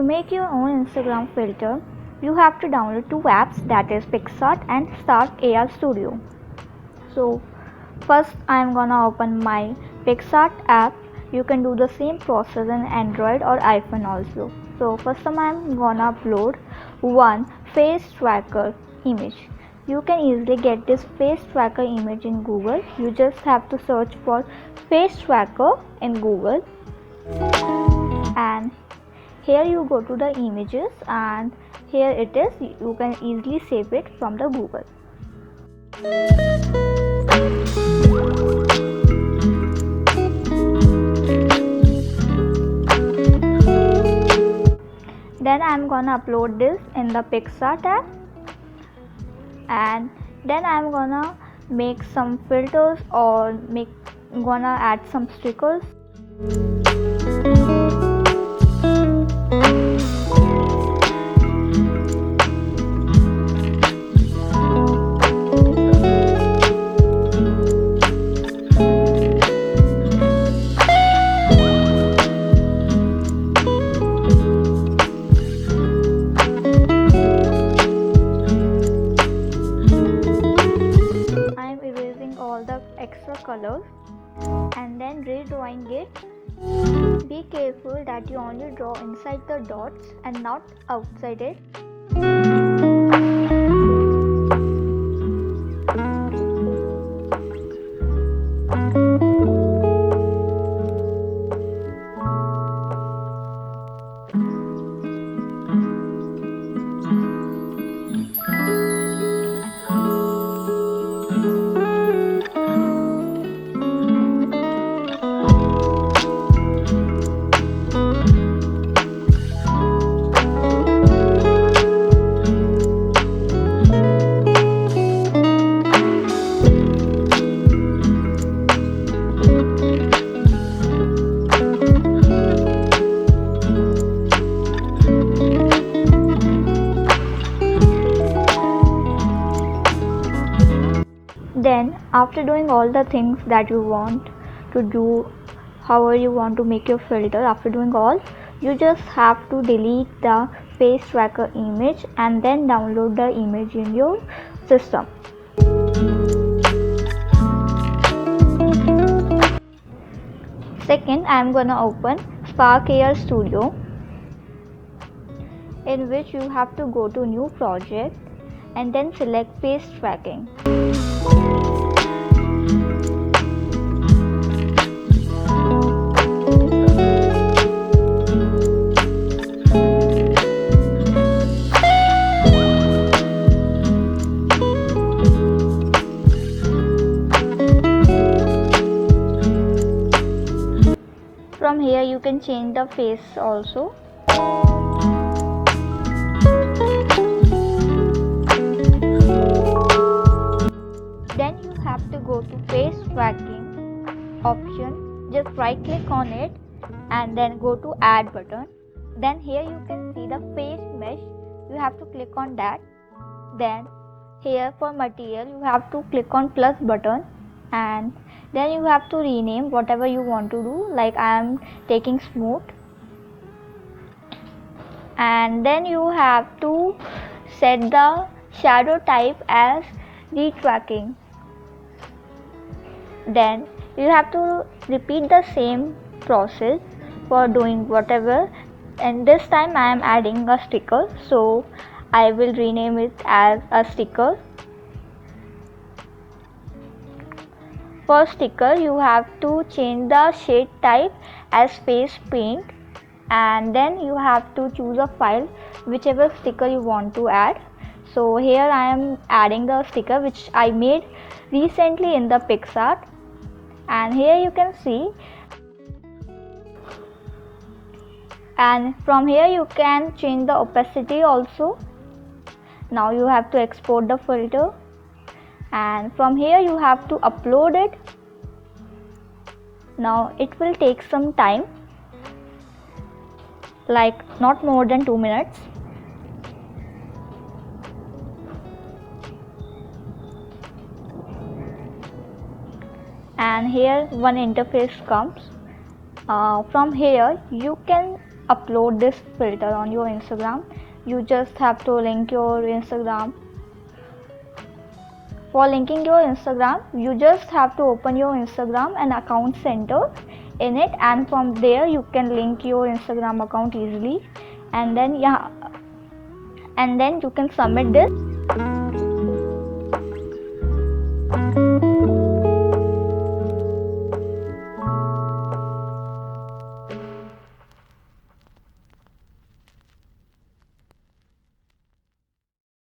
make your own Instagram filter, you have to download two apps, that is PicsArt and Spark AR Studio. So first I am gonna open my PicsArt app. You can do the same process in Android or iPhone also. So first time I am gonna upload one face tracker image. You can easily get this face tracker image in Google. You just have to search for face tracker in Google, and here you go to the images, and here it is. You can easily save it from the Google. Then I'm gonna upload this in the PicsArt app, and then I'm gonna make some filters or gonna add some stickers. All the extra colors and then redrawing it. Be careful that you only draw inside the dots and not outside it. Then after doing all the things that you want to do, however you want to make your filter, after doing all, you just have to delete the face tracker image and then download the image in your system. Second, I am gonna open Spark AR Studio, in which you have to go to new project and then select face tracking. From here you can change the face also. Then you have to go to face tracking option, just right click on it and then go to add button. Then here you can see the face mesh, you have to click on that. Then here for material you have to click on plus button, and then you have to rename whatever you want to do, like I am taking smooth. And then you have to set the shadow type as retracking. Then you have to repeat the same process for doing whatever, and this time I am adding a sticker, so I will rename it as a sticker. For sticker you have to change the shade type as face paint, and then you have to choose a file, whichever sticker you want to add. So here I am adding the sticker which I made recently in the PicsArt, and here you can see, and from here you can change the opacity also. Now you have to export the filter, and from here you have to upload it. Now it will take some time, like not more than 2 minutes. And here one interface comes. From here you can upload this filter on your Instagram. You just have to link your Instagram. For linking your Instagram, you just have to open your Instagram and account center in it, and from there you can link your Instagram account easily, and then you can submit this